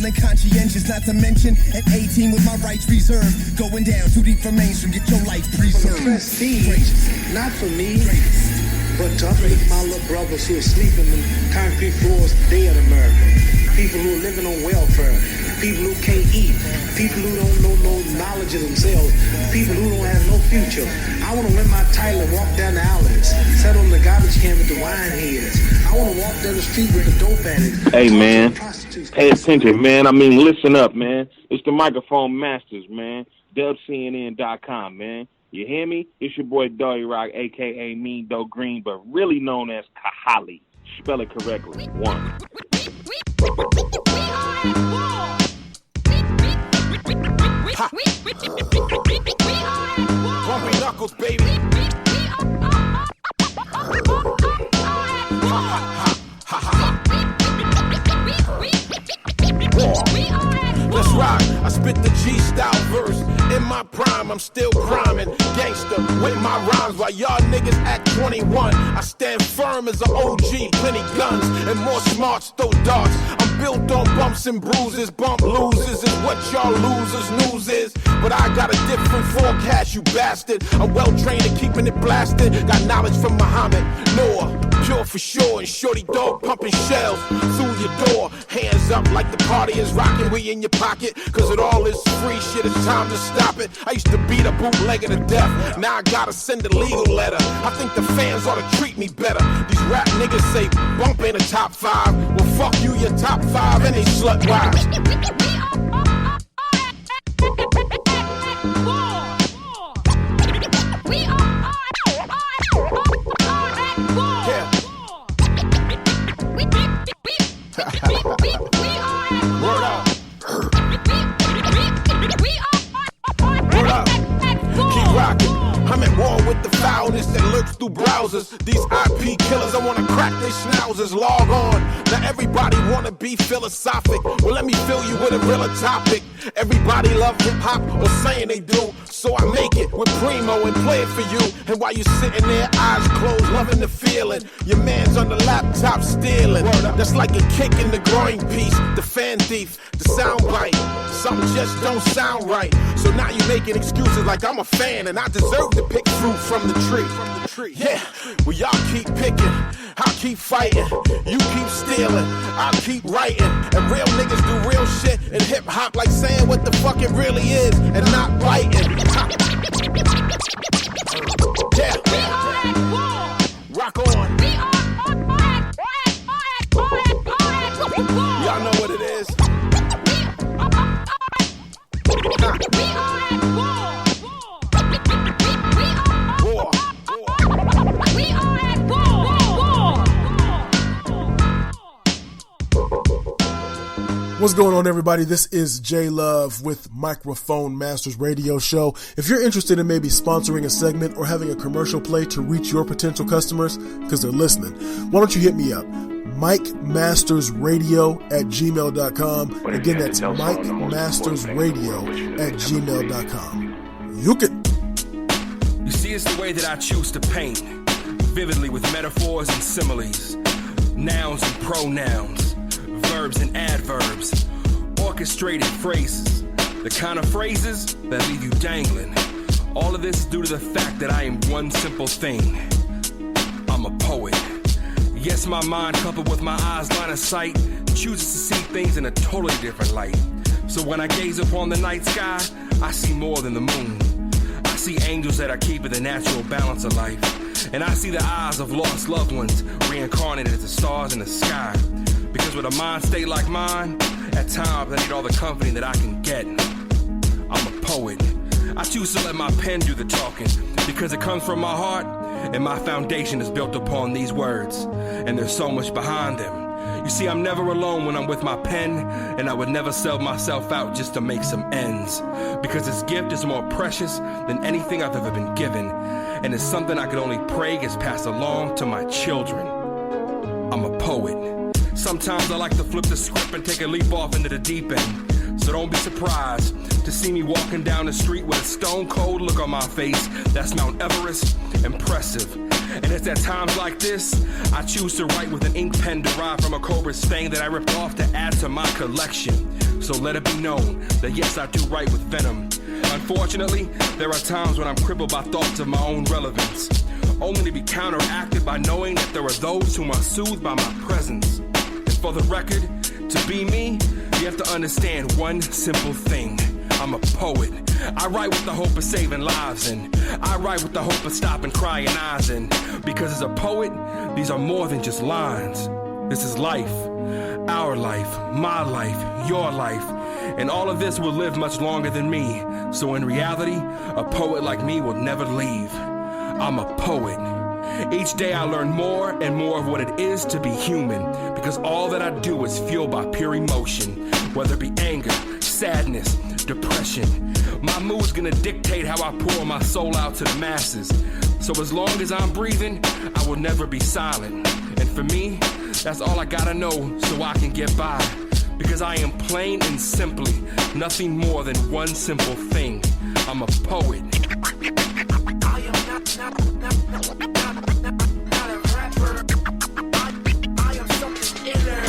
feeling conscientious, not to mention at 18 with my rights reserved. Going down too deep for mainstream, get your life preserved. Prestige, not for me, but to uplift my little brothers who are sleeping in concrete floors today in America. People who are living on welfare, people who can't eat, people who don't know no knowledge of themselves, people who don't have no future. I want to win my title and walk down the alleys, sit on the garbage can with the wine heads. I want to walk down the street with the dope addicts. Hey, man, pay attention, man. I mean, listen up, man. It's the Microphone Masters, man. DubCNN.com, man. You hear me? It's your boy Dory Rock, a.k.a. Mean Doe Green, but really known as Kahali. Spell it correctly. One. Bumpy knuckles, baby. Let's rock. I spit the G-style verse. In my prime, I'm still rhyming. Gangster with my rhymes while y'all niggas act 21. I stand firm as an OG. Plenty guns and more smarts, throw darts. I'm built on bumps and bruises. Bump losers is what y'all losers news is. But I got a different forecast, you bastard. I'm well trained in keeping it blasted. Got knowledge from Muhammad, Noah. Pure for sure, and shorty dog pumping shells through your door. Hands up like the party is rocking, we in your pocket. Cause it all is free shit, it's time to stop it. I used to beat a bootlegger to death, now I gotta send a legal letter. I think the fans ought to treat me better. These rap niggas say bump ain't a top 5. Well fuck you, your top 5 and they slut wives. Word up. Keep rocking. I'm at war with the foulness that lurks through browsers. These IP killers, I wanna crack their schnauzers. Log on. Now everybody wanna be philosophic. Well, let me fill you with a realer topic. Everybody love hip-hop, or saying they do. So I make it with Primo and play it for you. And while you sitting there, eyes closed, loving the feeling, your man's on the laptop stealing. That's like a kick in the groin piece. The fan thief, the sound bite. Something just don't sound right. So now you making excuses like I'm a fan and I deserve to pick fruit from the tree. Yeah, well y'all keep picking, I'll keep fighting. You keep stealing, I'll keep writing. And real niggas do real shit in hip-hop, like saying what the fuck it really is and not biting. Yeah, rock on. Y'all know what it is. What's going on, everybody? This is J Love with Microphone Masters Radio Show. If you're interested in maybe sponsoring a segment or having a commercial play to reach your potential customers, because they're listening, why don't you hit me up? MikeMastersRadio@gmail.com. Again, that's MikeMastersRadio@gmail.com. You can. You see, it's the way that I choose to paint, vividly with metaphors and similes, nouns and pronouns, verbs and adverbs, orchestrated phrases, the kind of phrases that leave you dangling. All of this is due to the fact that I am one simple thing. I'm a poet. Yes, my mind, coupled with my eyes line of sight, chooses to see things in a totally different light. So when I gaze upon the night sky, I see more than the moon. I see angels that are keeping the natural balance of life. And I see the eyes of lost loved ones reincarnated as the stars in the sky. Because with a mind state like mine, at times I need all the company that I can get. I'm a poet. I choose to let my pen do the talking because it comes from my heart and my foundation is built upon these words. And there's so much behind them. You see, I'm never alone when I'm with my pen, and I would never sell myself out just to make some ends. Because this gift is more precious than anything I've ever been given. And it's something I could only pray gets passed along to my children. I'm a poet. Sometimes I like to flip the script and take a leap off into the deep end. So don't be surprised to see me walking down the street with a stone cold look on my face. That's Mount Everest, impressive. And it's at times like this, I choose to write with an ink pen derived from a cobra stain that I ripped off to add to my collection. So let it be known that yes, I do write with venom. Unfortunately, there are times when I'm crippled by thoughts of my own relevance, only to be counteracted by knowing that there are those whom are soothed by my presence. And for the record, to be me, you have to understand one simple thing. I'm a poet. I write with the hope of saving lives, and I write with the hope of stopping crying eyes. And because as a poet, these are more than just lines. This is life, our life, my life, your life. And all of this will live much longer than me. So in reality, a poet like me will never leave. I'm a poet. Each day I learn more and more of what it is to be human, because all that I do is fueled by pure emotion, whether it be anger, sadness, depression. My mood's gonna dictate how I pour my soul out to the masses. So as long as I'm breathing, I will never be silent. And for me, that's all I gotta know so I can get by. Because I am plain and simply nothing more than one simple thing. I'm a poet. I am not a rapper. I am something inner.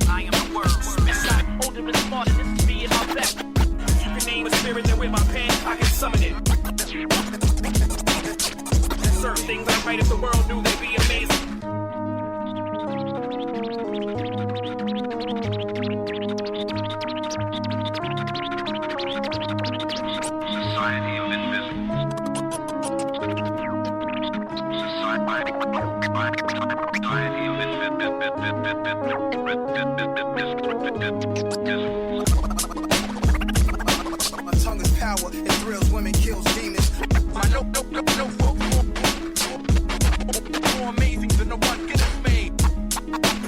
I am a word. I'm older and smarter. This is me and my best. You can name a spirit, and with my pen, I can summon it. There's certain things I write if the world knew they'd be amazing. My tongue is power, it thrills women, kills demons. My no, more amazing than the one get us made.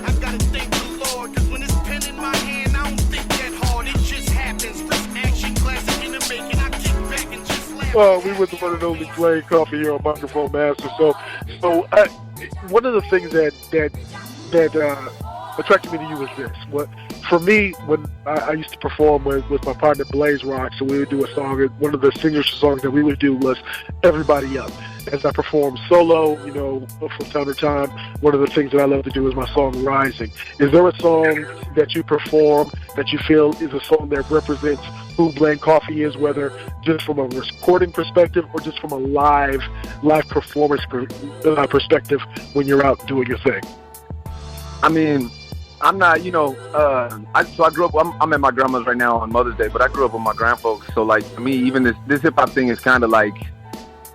I gotta thank the Lord, cause when it's pen in my hand, I don't think that hard, it just happens. First action, classic in the making, I kick back and just laugh. We were the one and only playing coffee here on Microphone Master. So one of the things that attracted me to you is this. For me, when I used to perform with my partner Blaze Rock, so we would do a song, and one of the signature songs that we would do was Everybody Up. As I perform solo, from time to time, one of the things that I love to do is my song Rising. Is there a song that you perform that you feel is a song that represents who Blend Coffee is, whether just from a recording perspective or just from a live performance perspective when you're out doing your thing? I mean, I'm not, I grew up, I'm at my grandma's right now on Mother's Day, but I grew up with my grandfolks. So, like, for me, even this hip-hop thing is kind of like,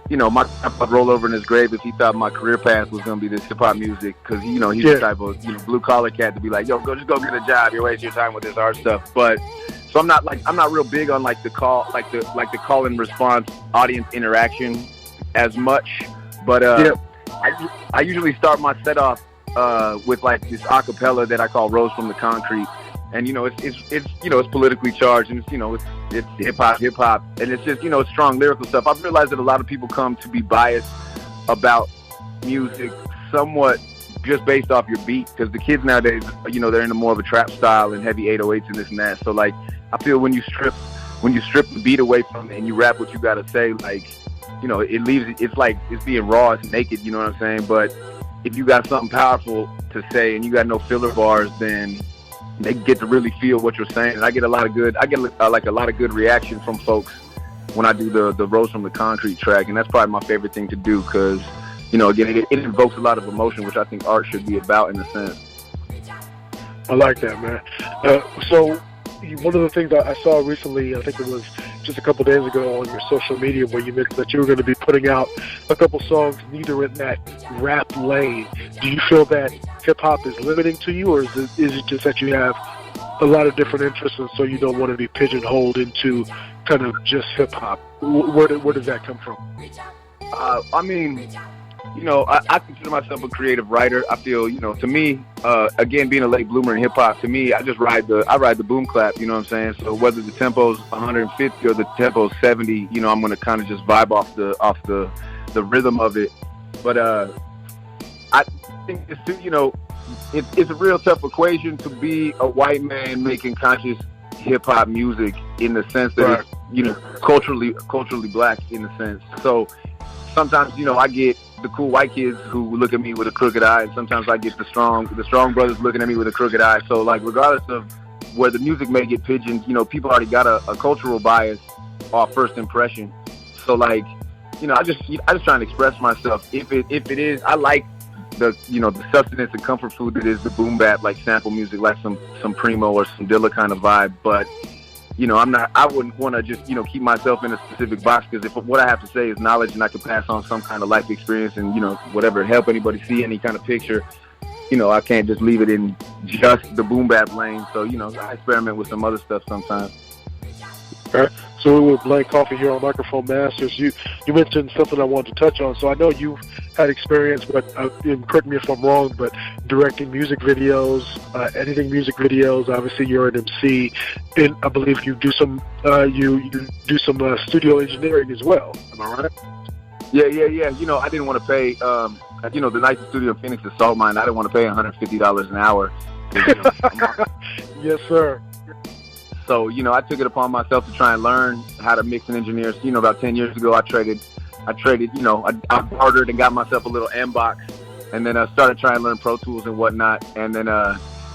my grandpa roll over in his grave if he thought my career path was going to be this hip-hop music, because, he's the type of, blue-collar cat to be like, yo, just go get a job, you're wasting your time with this art stuff. But, so I'm not real big on, like, the call and response audience interaction as much. But, I usually start my set off with like this acapella that I call Rose from the Concrete, and it's politically charged, and it's hip hop, and it's just it's strong lyrical stuff. I've realized that a lot of people come to be biased about music somewhat just based off your beat, because the kids nowadays, they're into more of a trap style and heavy 808s and this and that. So like, I feel when you strip the beat away from it and you rap what you gotta say, like, it's like it's being raw, it's naked, you know what I'm saying? But if you got something powerful to say and you got no filler bars, then they get to really feel what you're saying. And I get a lot of good reaction from folks when I do the Rose from the Concrete track, and that's probably my favorite thing to do, because again, it invokes a lot of emotion, which I think art should be about in a sense. I like that, man. So one of the things I saw recently, I think it was just a couple days ago on your social media, where you mentioned that you were going to be putting out a couple songs, neither in that rap lane. Do you feel that hip-hop is limiting to you, or is it just that you have a lot of different interests, and so you don't want to be pigeonholed into kind of just hip-hop? Where does that come from? I mean, I consider myself a creative writer. I feel, to me, again, being a late bloomer in hip hop, to me, I ride the boom clap, you know what I'm saying? So whether the tempo's 150 or the tempo's 70, I'm going to kind of just vibe off the rhythm of it. But, I think it's a real tough equation to be a white man making conscious hip hop music, in the sense that it's, culturally black in a sense. So sometimes, I get the cool white kids who look at me with a crooked eye, and sometimes I get the strong brothers looking at me with a crooked eye. So like, regardless of where the music may get pigeoned. You know, people already got a cultural bias off first impression. So like, you know, I just try and express myself. If it is, I like the sustenance and comfort food that is the boom bap, like sample music, like some Primo or some Dilla kind of vibe. But you know, I wouldn't want to just, you know, keep myself in a specific box, because if what I have to say is knowledge and I can pass on some kind of life experience and, you know, whatever, help anybody see any kind of picture, you know, I can't just leave it in just the boom bap lane. So, you know, I experiment with some other stuff sometimes. All right. So we're with Blank Coffee here on Microphone Masters. You mentioned something I wanted to touch on. So I know you've had experience, but correct me if I'm wrong, but directing music videos, editing music videos. Obviously, you're an MC, and I believe you do some studio engineering as well. Am I right? Yeah. You know, I didn't want to pay. You know, the nicest studio in Phoenix is Salt Mine. I didn't want to pay $150 an hour. You know, yes, sir. So, you know, I took it upon myself to try and learn how to mix and engineer. You know, about 10 years ago, I traded, you know, I bartered and got myself a little M-Box, and then I started trying to learn Pro Tools and whatnot. And then,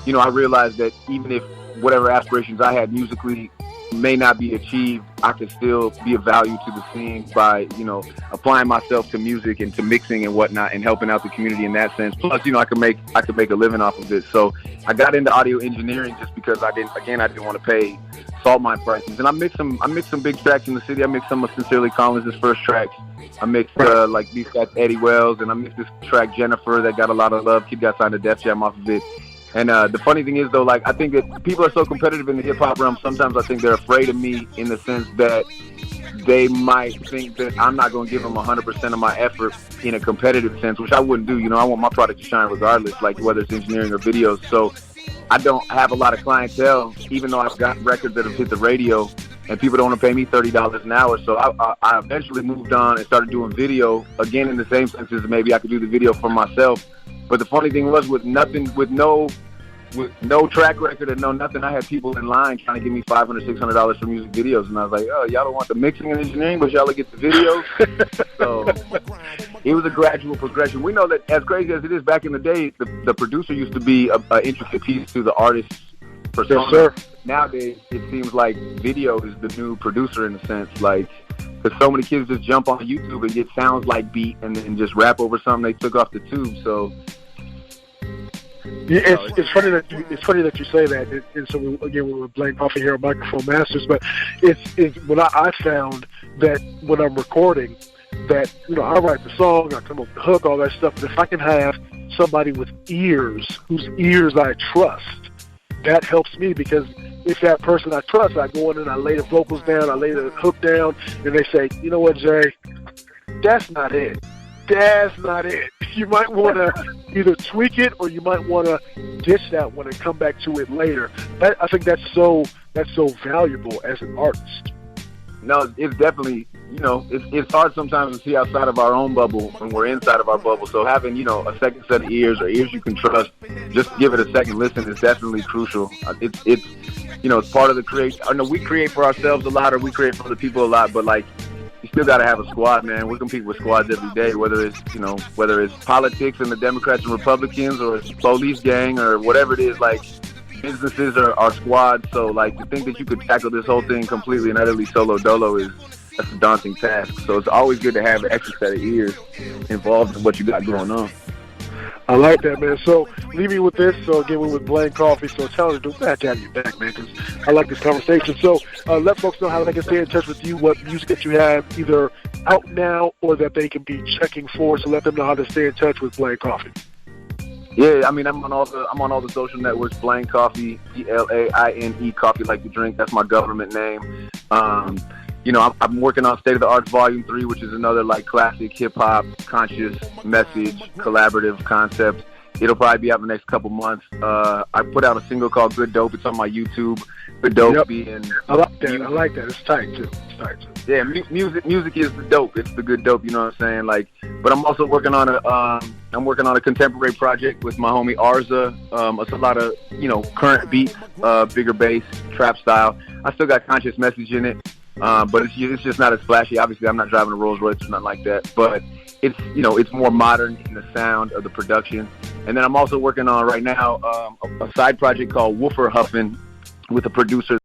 you know, I realized that even if whatever aspirations I had musically may not be achieved, I could still be of value to the scene by, you know, applying myself to music and to mixing and whatnot and helping out the community in that sense. Plus, you know, I could make a living off of it. So I got into audio engineering just because I didn't want to pay Salt Mine prices. And I mixed some big tracks in the city. I mixed some of Sincerely Collins' first tracks. I mixed like these guys, Eddie Wells, and I mixed this track Jennifer that got a lot of love. Kid got signed to Def Jam off of it. And the funny thing is, though, like, I think that people are so competitive in the hip-hop realm, sometimes I think they're afraid of me in the sense that they might think that I'm not going to give them 100% of my effort in a competitive sense, which I wouldn't do. You know, I want my product to shine regardless, like whether it's engineering or videos. So I don't have a lot of clientele, even though I've got records that have hit the radio, and people don't want to pay me $30 an hour. So I eventually moved on and started doing video, again, in the same sense as maybe I could do the video for myself. But the funny thing was, with no track record and no nothing, I had people in line trying to give me $500, $600 for music videos, and I was like, oh, y'all don't want the mixing and engineering, but y'all will get the videos. So it was a gradual progression. We know that, as crazy as it is, back in the day, the producer used to be an intricate piece to the artist's persona. Yes, sir. Nowadays, it seems like video is the new producer in a sense, like, because so many kids just jump on YouTube and get sounds like beat and then just rap over something they took off the tube. So yeah, it's funny that you say that. And so again, we're Blank Coffee here on Microphone Masters, but it's when I found that when I'm recording, that, you know, I write the song, I come up with the hook, all that stuff. But if I can have somebody with ears, whose ears I trust, that helps me, because if that person I trust, I go in and I lay the vocals down, I lay the hook down, and they say, you know what, Jay, that's not it. That's not it. You might want to either tweak it or you might want to ditch that one and come back to it later. I think that's so valuable as an artist. No, it's definitely, you know, it's hard sometimes to see outside of our own bubble when we're inside of our bubble. So having, you know, a second set of ears or ears you can trust, just give it a second listen is definitely crucial. It's you know, it's part of the creation. I know we create for ourselves a lot, or we create for other people a lot, but like, you still got to have a squad, man. We compete with squads every day, whether it's politics and the Democrats and Republicans, or it's police gang, or whatever it is. Like, businesses are squads. So, like, to think that you could tackle this whole thing completely and utterly solo dolo that's a daunting task. So it's always good to have an extra set of ears involved in what you got going on. I like that, man. So leave me with this. So again, we're with Blank Coffee. So tell us, don't have to have you back, man, because I like this conversation. So let folks know how they can stay in touch with you, what music that you have either out now or that they can be checking for. So let them know how to stay in touch with Blank Coffee. Yeah, I mean, I'm on all the social networks. Blank Coffee, BLAINE, coffee like the drink. That's my government name. You know, I'm working on State of the Arts Volume 3, which is another, like, classic hip-hop, conscious message, collaborative concept. It'll probably be out in the next couple months. I put out a single called Good Dope. It's on my YouTube. Good Dope being... I like that. I like that. It's tight, too. Yeah, music is the dope. It's the good dope, you know what I'm saying? Like, but I'm also working on a contemporary project with my homie Arza. It's a lot of, you know, current beats, bigger bass, trap style. I still got conscious message in it. But it's just not as flashy. Obviously, I'm not driving a Rolls Royce or nothing like that. But it's, you know, it's more modern in the sound of the production. And then I'm also working on right now a side project called Woofer Huffin', with a producer